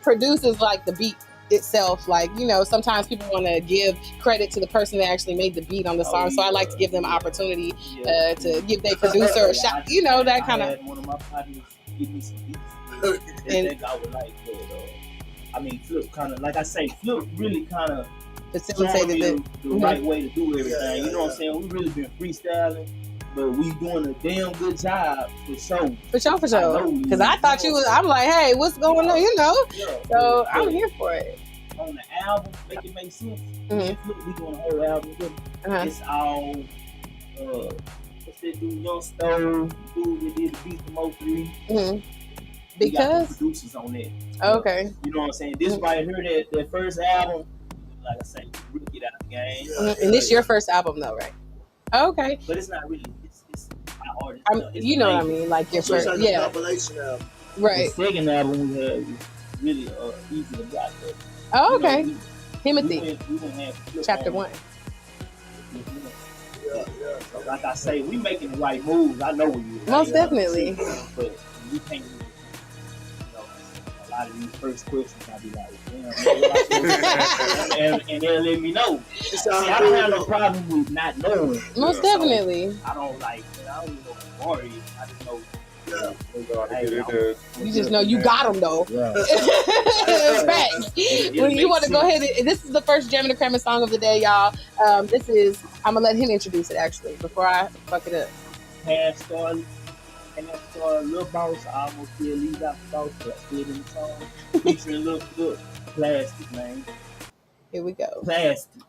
S2: Produces like the beat itself. Like, you know, sometimes people want to give credit to the person that actually made the beat on the song. So I like to give them opportunity to give their producer a shot. You know, that kind of.
S5: One of my partners give me some beats.
S2: And
S5: that I would like, but I mean, Flip kind of, like I say, Flip really kind of
S2: facilitated it.
S5: the right way to do everything. You know what I'm saying? We really been freestyling, but we doing a damn good job for sure.
S2: For sure. Because I thought you was, I'm like, hey, what's going on? You know? So I'm here for it.
S5: on the album, make it make sense.
S2: Mhm.
S5: Look, we doing a whole album with
S2: Uh-huh.
S5: It's all what's that dude, Young Stove, dude that did the beat from 03.
S2: Mhm.
S5: We got the
S2: Because
S5: producers on that.
S2: okay.
S5: You know what I'm saying? This right here, that first album, like I say, we get out the game.
S2: Mhm. And this your first album though, right? Okay.
S5: But it's not really. It's my artist. It's
S2: You know what I mean? Like your
S3: So it's
S2: first,
S3: like a
S2: yeah,
S3: compilation album.
S2: right.
S5: The second album we had was really easy to block.
S2: Oh, okay.
S5: We
S2: Timothy,
S5: went half
S2: chapter 1.
S3: Yeah.
S5: So like I say, we making the right moves. I know we do.
S2: Most definitely.
S5: But we can't. A lot of these first questions, I be like, damn, and they'll let me know. See, I don't have no problem with not knowing.
S2: Most definitely.
S5: I don't like. I don't even know what is. I just know.
S2: You just know you got them though.
S5: Yeah.
S2: Facts. When you want to go ahead, this is the first Jammitorcrammit song of the day, y'all. This is. I'm gonna let him introduce it actually before I fuck it up.
S5: Half-star Lil Boss. I almost did leave out the boss, but I did in the song. Featuring Lil Plastic, man.
S2: Here we go.
S5: Plastic.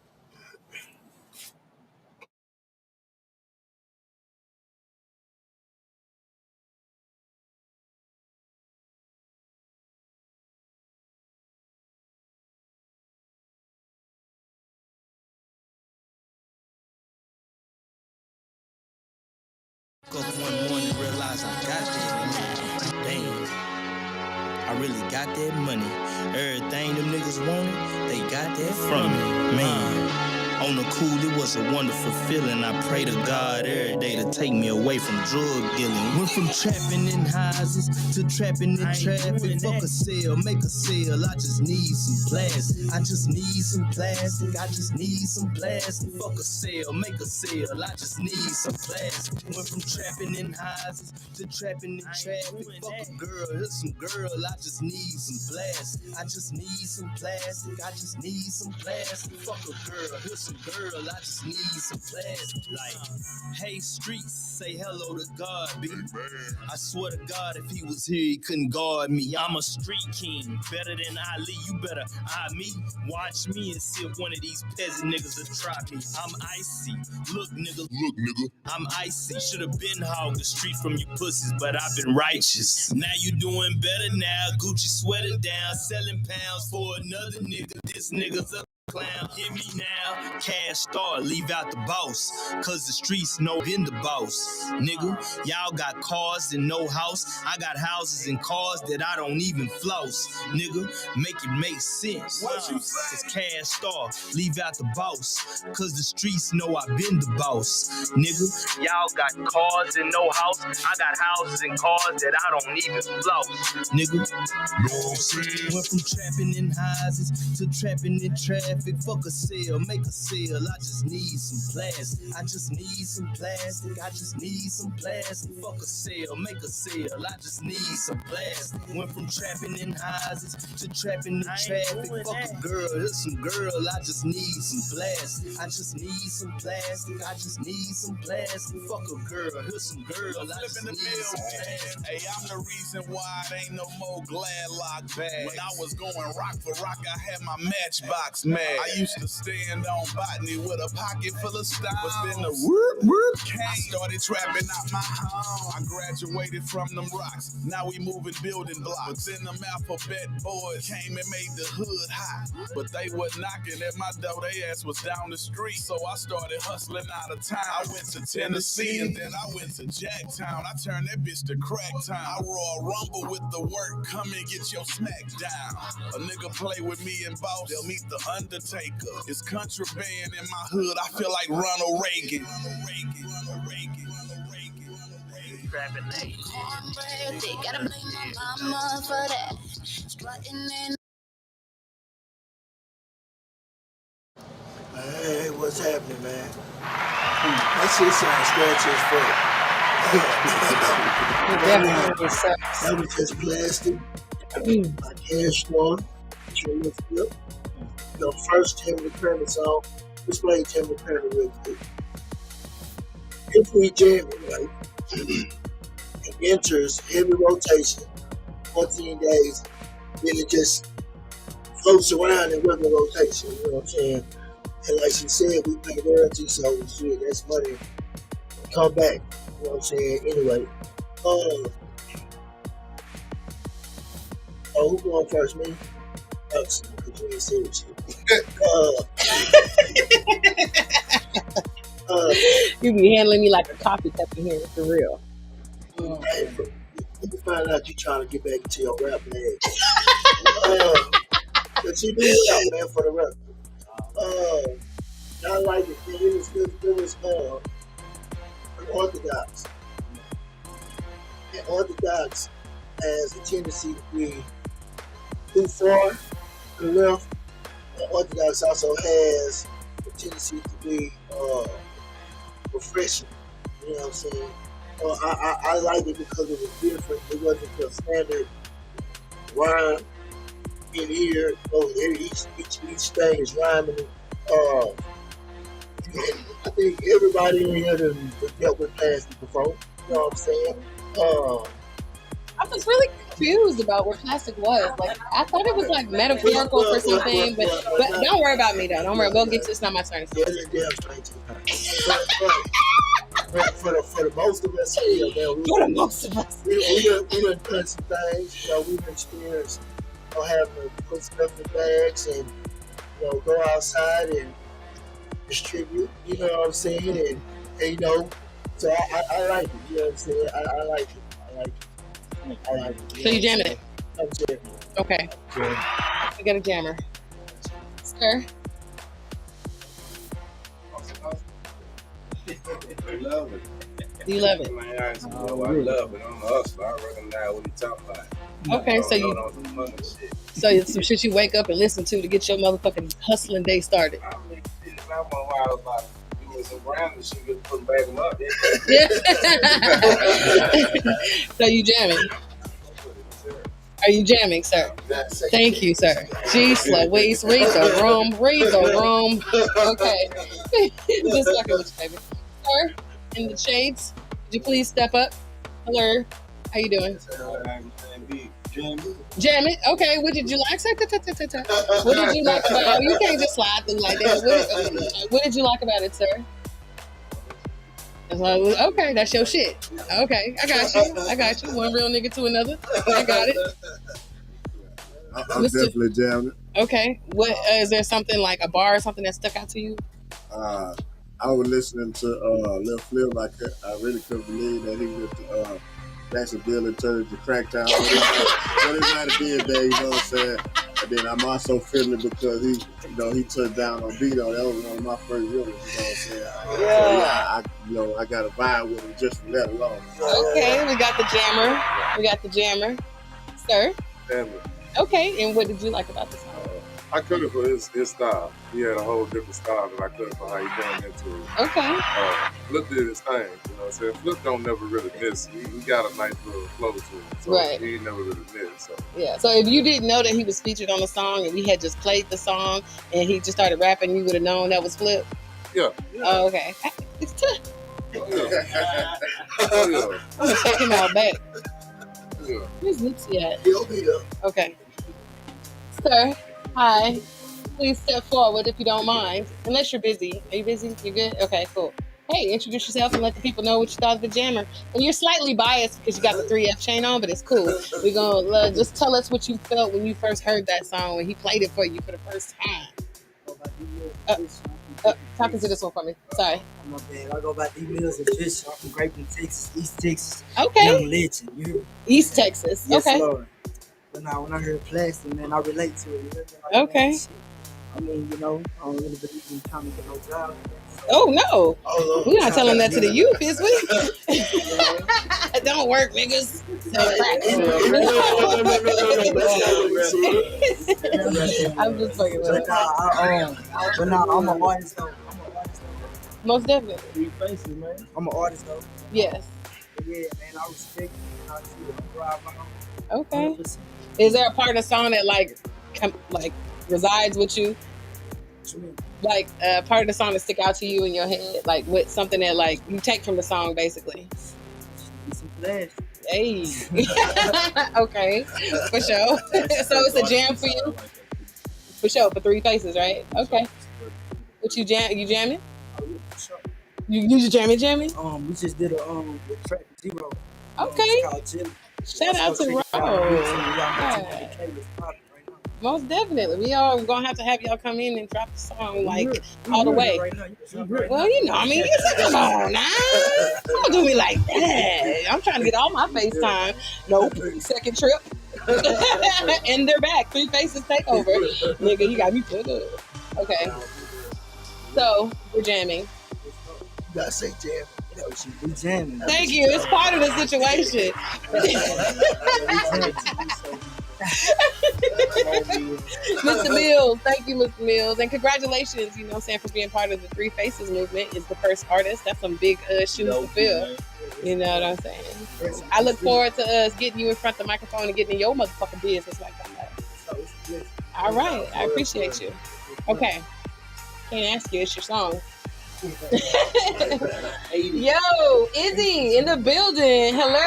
S1: Woke up one morning, realized I got that money. Damn, I really got that money. Everything them niggas wanted, they got that from me. Man, on the cool, it was a wonderful feeling. I pray to God every day to take me away from drug dealing. Went from trapping in houses to trapping in traffic. Fuck a sale, make a sale. I just need some plastic. I just need some plastic. I just need some plastic. Fuck a sale, make a sale. I just need some plastic. Went from trapping in houses to trapping in traffic. Fuck a girl, here's some girl. I just need some plastic. I just need some plastic. I just need some plastic. Fuck a girl, here's some girl. I just need some plastic. Like, hey streets, say hello to God, B. I swear to God, if he was here, he couldn't guard me. I'm a street king, better than Ali. You better eye me, watch me, and see if one of these peasant niggas will try me. I'm icy. Look, nigga. I'm icy. Should've been hog the street from you pussies, but I've been righteous. Now you doing better now. Gucci sweater down, selling pounds for another nigga. This nigga's a clown. Hear me now. Cash star, leave out the boss. Cause the streets know been the boss. Nigga, y'all got cars and no house. I got houses and cars that I don't even floss. Nigga, make it make sense. It's cash star, leave out the boss. Cause the streets know I been the boss. Nigga, y'all got cars and no house. I got houses and cars that I don't even floss. Nigga, know what I'm saying? Went from trapping in houses to trapping in traffic. Fuck a sale, make a sale. I just need some plastic. I just need some plastic. I just need some plastic. Fuck a sale, make a sale. I just need some plastic. Went from trapping in houses to trapping in traffic. Fuck a girl, here's some girl. I just need some plastic. I just need some plastic. I just need some plastic. Fuck a girl, here's some girl. I just need some plastic.
S7: Hey, I'm the reason why it ain't no more glad lock bags. When I was going rock for rock, I had my matchbox mag. I used to stand on botany with a pocket full of stones. But then the whoop came. I started trapping out my home. I graduated from them rocks. Now we moving building blocks. But then them alphabet boys came and made the hood hot. But they was knocking at my door. They ass was down the street. So I started hustling out of town. I went to Tennessee and then I went to Jacktown. I turned that bitch to crack town. I roll rumble with the work. Come and get your smack down. A nigga play with me and boss. They'll meet the Undertaker. It's contraband in my hood. I feel like Ronald Reagan.
S8: Cornbread, they gotta blame my mama for that. Strutting in.
S3: Hey, what's happening, man? That shit sounds scratchy as fuck. That was just plastic. My cash store. The first Jammitorcrammit song. Let's play Jammitorcrammit real quick. If we jam it, right? It enters heavy rotation, 14 days, then it just floats around in regular rotation. You know what I'm saying? And like she said, we pay royalty, so shit, that's money. Come back. You know what I'm saying? Anyway, who going first, me? Us, because you ain't said shit.
S2: You be handling me like a coffee cup in here, for real.
S3: Hey, you find out you trying to get back into your rap leg. But you do rap, man, for the rap. I like it. It was unorthodox. And Orthodox has a tendency to be too far to the left. And Orthodox also has a tendency to be refreshing. You know what I'm saying? I like it because it was different. It wasn't the standard rhyme in here. Each thing is rhyming. I think everybody in here has dealt with plastic before. You know what I'm saying?
S2: I was really confused about what plastic was. Like, I thought it was like metaphorical for something, but don't worry about me though. Don't worry. We'll get to it's not my turn.
S3: Yeah, it's damn strange to for the most of us here, man.
S2: For the most of us.
S3: We done done some things. You know, we've experienced having to put stuff in bags and go outside and distribute. You know what I'm saying? And so I like it. You know what I'm saying? I like it. I like it.
S2: So you jamming it?
S3: I'm jamming it.
S2: Okay. I got a jammer. Sir?
S9: I love it.
S2: You love it?
S9: Man, I love it. I'm a hustler. I recognize what he's talking about.
S2: Okay, so it's some shit you wake up and listen to get your motherfucking hustling day started.
S9: I mean, I was about doing some ground and shit, just putting back them up.
S2: Yeah. So you jamming? Are you jamming, sir? Thank you, sir. Jeez Louise, read the room. Okay. Just fucking with you, baby. Sir, in the shades, could you please step up? Hello. How you doing? Jam it. Okay. What did you like? What did you like about it? You can't just slide through like that. What did you like about it, sir? Okay, that's your shit. Okay, I got you. One real nigga to another. I got it.
S6: I'm definitely jamming it.
S2: Okay. What is there something like a bar or something that stuck out to you?
S6: I was listening to Lil Flip. I really couldn't believe that he went to Jacksonville and turned to Cracktown. What it might have been there, you know what I'm saying? And then I'm also feeling it because he touched down on Vito. That was one of my first rhythms, you know what I'm saying?
S2: Yeah.
S6: So I got a vibe with him just from that alone.
S2: Okay, we got the jammer. Sir?
S4: Family.
S2: Okay, and what did you like about the song?
S4: I could have for his style. He had a whole different style than I could for how he came into it.
S2: Okay.
S4: Flip did his thing, you know what I'm saying? Flip don't never really miss. He got a nice little flow to it. So
S2: right.
S4: He never really missed. So. Yeah.
S2: So if you didn't know that he was featured on the song and we had just played the song and he just started rapping, you would have known that was Flip?
S4: Yeah.
S2: Oh, okay. It's tough.
S4: Yeah.
S2: I'm gonna take him out back.
S4: Yeah.
S2: Where's Nipsey at?
S3: He'll be there.
S2: Okay. Sir, hi. Please step forward if you don't mind. Unless you're busy. Are you busy? You good? Okay, cool. Hey, introduce yourself and let the people know what you thought of the jammer. And you're slightly biased because you got the 3F chain on, but it's cool. We're gonna just tell us what you felt when you first heard that song, when he played it for you for the first time. Talking to this one for me. Sorry.
S10: My bad. I go by D Mills and Fish. I'm from Grapevine, Texas, East Texas.
S2: Okay.
S10: Young legend. You
S2: East Texas.
S10: yes,
S2: Okay.
S10: Lord. But now when I heard plastic, man, I relate to it.
S2: Okay.
S10: I mean, I don't really believe in trying to get no job.
S2: Oh no. We're not telling that to the youth, is we? Don't work, niggas. I'm just fucking with it.
S10: But now I'm an artist though.
S2: Most definitely.
S5: Three faces, man.
S10: I'm an artist though.
S2: Yes.
S10: But yeah, man, I respect it. I see it drive on.
S2: Okay. Is there a part of the song that like resides with you? Like a part of the song that stick out to you in your head, like with something that like you take from the song, basically.
S10: Some flash.
S2: Hey. Okay, for sure. So it's a jam for you. For sure, for Three Faces, right? Okay. What you jamming? You just jamming?
S10: We just did a track 0.
S2: Okay.
S10: It's called Jim.
S2: Shout out to Ro. Most definitely. We all gonna have y'all come in and drop the song like all the way. Well, you know, I mean, come on now. Don't do me like that. I'm trying to get all my FaceTime. Nope. Second trip. And they're back. Three Faces takeover. Nigga, you got me put up. Okay. So, we're jamming.
S3: You gotta say jam.
S10: We jamming.
S2: Thank you. It's part of the situation. Mr. Mills, thank you, Mr. Mills, and congratulations, you know what I'm saying, for being part of the Three Faces movement. Is the first artist. That's some big shoes to fill. You know what I'm saying? I look forward to us getting you in front of the microphone and getting in your motherfucking business like that. All right, I appreciate you. Okay, can't ask you. It's your song. Yo, Izzy in the building. Hello.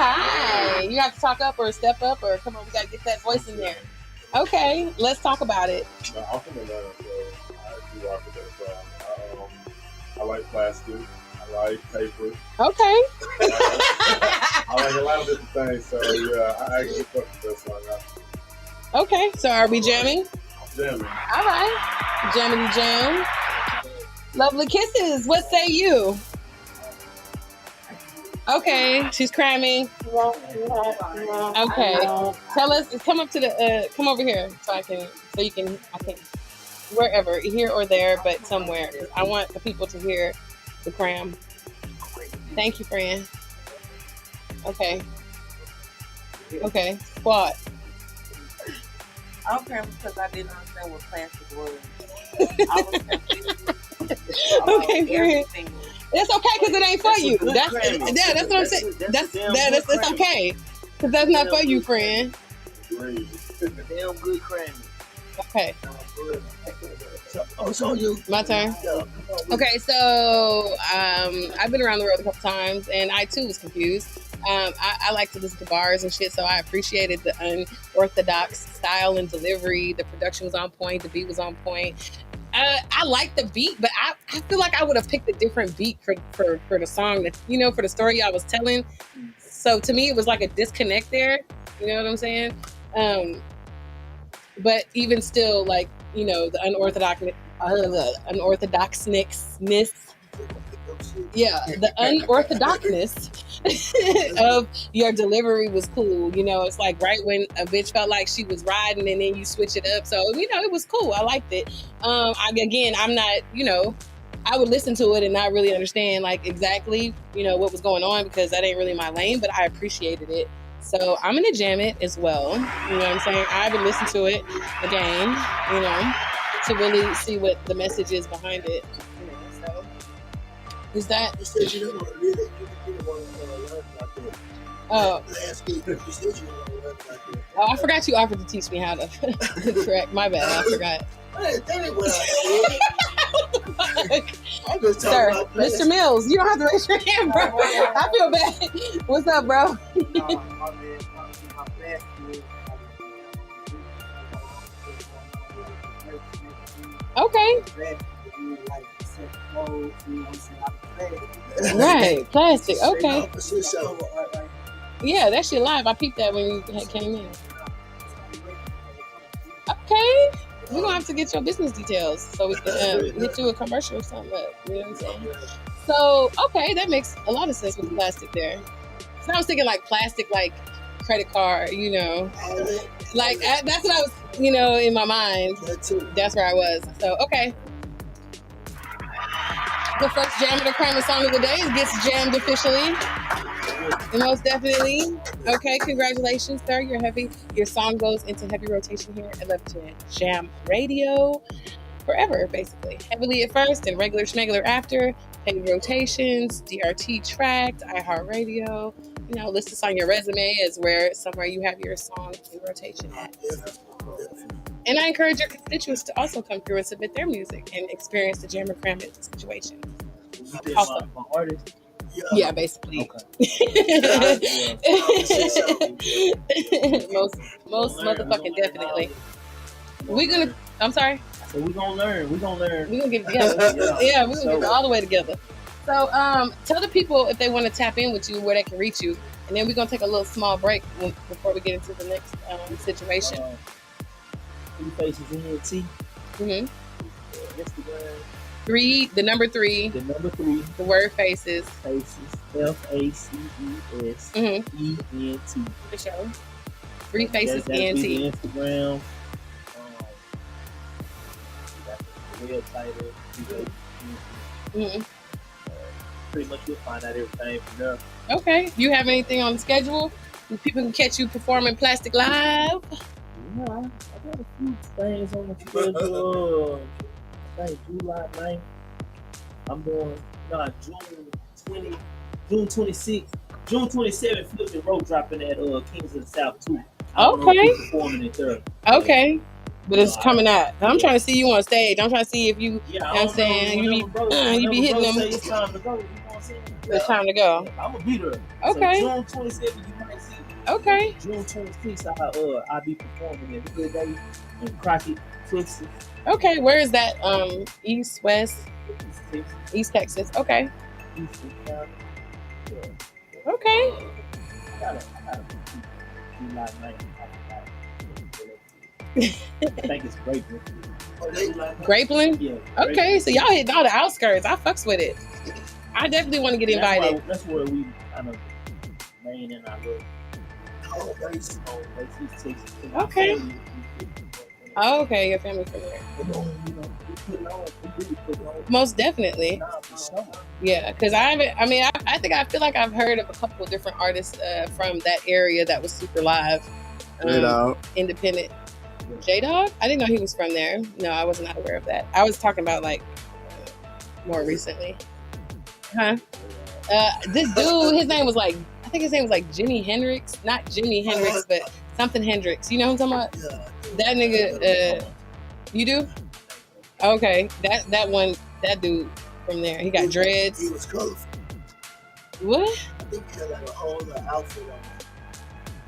S2: Hi. You have to talk up or step up or come on, we gotta get that voice in there. Okay, let's talk about it.
S11: I'm from Atlanta, so I do rock with that song. I like plastic. I like paper.
S2: Okay.
S11: I like a lot of different things, so yeah, I actually fuck with that song.
S2: Okay, so are we jamming?
S11: Jamming.
S2: All right. Jammity jam. Lovely kisses. What say you? Okay, she's cramming. Okay, tell us. Come up to the. Come over here so I can wherever, here or there, but somewhere. I want the people to hear the cram. Thank you, friend. Okay. Okay. Squat.
S12: I'm cramming because I didn't understand what plastic was. I was confused.
S2: Okay, friend. It's okay because it ain't for you. That's what I'm saying. It's okay because that's not for you, friend.
S3: Damn good cramming.
S2: Okay.
S3: So you.
S2: My turn. Okay, so I've been around the world a couple times, and I too was confused. I like to listen to bars and shit, so I appreciated the unorthodox style and delivery. The production was on point. The beat was on point. I like the beat, but I feel like I would have picked a different beat for the song that, you know, for the story I was telling. So to me, it was like a disconnect there. You know what I'm saying? But even still, like, you know, the unorthodoxness. Yeah, the unorthodoxness of your delivery was cool. You know, it's like right when a bitch felt like she was riding and then you switch it up. So, you know, it was cool. I liked it. I'm not, you know, I would listen to it and not really understand like exactly, you know, what was going on because that ain't really my lane, but I appreciated it. So I'm going to jam it as well. You know what I'm saying? I haven't listened to it again, you know, to really see what the message is behind it. You know, so. Is that?
S3: You said you didn't want to learn like that.
S2: Oh.
S3: Last week, you said you didn't want to learn like that.
S2: Oh, I forgot you offered to teach me how to correct. My bad, I forgot.
S3: That ain't what I did. I'm just talking
S2: Sir,
S3: about
S2: Mr. Mills, you don't have to raise your hand, bro. I feel bad. What's up, bro? Okay. Right, plastic. Okay. Yeah, that shit live. I peeped that when you came in. Okay. We're gonna have to get your business details so we can hit you a commercial or something. You know what I'm saying? So, okay, that makes a lot of sense with the plastic there. So I was thinking like plastic, like credit card, you know. Like, that's what I was, you know, in my mind. That's where I was. So, okay. The first Jammitorcrammit song of the day gets jammed officially. Most definitely. Okay, congratulations, sir. Your song goes into heavy rotation here at Love to Jam Radio forever, basically. Heavily at first and regular schmegular after. Heavy rotations, DRT tracked, iHeartRadio. You know, list this on your resume as somewhere you have your song in rotation at. And I encourage your constituents to also come through and submit their music and experience the Jammitorcrammit situation. Also, yeah, basically. Okay. most motherfucking definitely. We're gonna. I'm sorry.
S5: So we're gonna learn. We're gonna learn.
S2: We're gonna get it together. Yeah, we're gonna get it all the way together. So, tell the people if they want to tap in with you, where they can reach you, and then we're gonna take a little small break before we get into the next situation.
S5: 3 Faces ENT.
S2: Mm-hmm.
S5: Instagram.
S2: The number 3.
S5: The number 3.
S2: The word faces.
S5: Faces. FACES. ENT.
S2: For sure. 3 Faces ENT.
S5: Instagram. The website.
S2: Mm-hmm.
S5: Pretty much you'll find out everything from there.
S2: Okay. Do you have anything on the schedule? People can catch you performing Plastic Live?
S5: Yeah, I got a few things on the schedule. I think July 9th. I'm doing June 26th. June 27th, flipping road dropping at Kings of the South too.
S2: Okay.
S5: Performing it there.
S2: Okay. But it's coming out. I'm trying to see you on stage. I'm trying to see if you,
S5: yeah,
S2: you know what I'm saying, you be hitting them.
S5: It's time to go. You know what I'm saying?
S2: It's time to go.
S5: I'm gonna be there.
S2: Okay.
S5: So June 27th, you might see.
S2: Okay.
S5: June 26th, I'll be performing at Good Day in Crockett, Texas.
S2: Okay, where is that? East, West? East Texas. Okay.
S5: Eastern County. Yeah.
S2: Okay.
S5: I gotta July 9th. I think it's Grapeland.
S2: Grapeland?
S5: Yeah.
S2: Okay, so y'all hitting all the outskirts. I fucks with it. I definitely want to get invited.
S5: That's where we kind of main in our little Texas.
S2: Okay. Oh, okay, your family from there. Most definitely. Yeah, because I feel like I've heard of a couple of different artists from that area that was super live. Independent. J-Dog? I didn't know he was from there. No, I was not aware of that. I was talking about like more recently. Huh? This dude, his name was like, I think his name was like Jimi Hendrix. Not Jimi Hendrix, but something Hendrix. You know what I'm talking about? That nigga, you do? Okay. That dude from there. He got dreads.
S3: He was colorful.
S2: What?
S3: I think he had like a whole outfit on.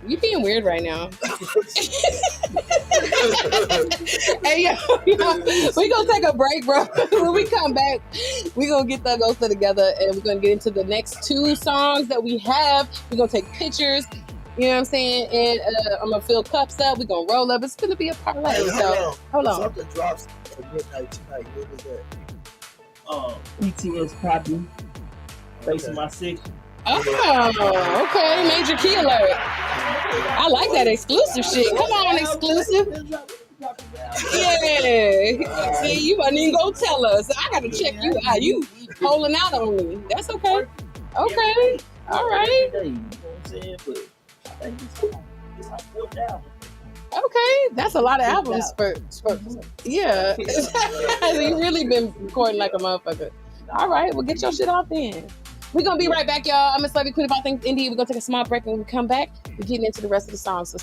S2: You being weird right now. Hey, yo, we gonna take a break, bro. When we come back, we gonna get the Ghosta together and we're gonna get into the next 2 songs that we have. We're gonna take pictures, you know what I'm saying? And I'm gonna fill cups up. We're gonna roll up. It's gonna be a parlay.
S3: Hey,
S2: hold on.
S3: Something drops at midnight tonight. What is that?
S5: ETS Poppy. Facing my section.
S2: Oh, okay. Major key alert. I like that exclusive shit. Come on, exclusive. Yeah. See, you wasn't even gonna tell us. I gotta check you out. You holding out on me. That's okay. Okay. All right.
S5: You know what I'm saying? But I think it's my 4th album.
S2: Okay. That's a lot of albums for yeah. You really been recording like a motherfucker. All right. Well, get your shit off then. We're going to be right back, y'all. I'm Miss Levy, Queen of All Things Indie. We're going to take a small break, and when we come back, we're getting into the rest of the song. So stay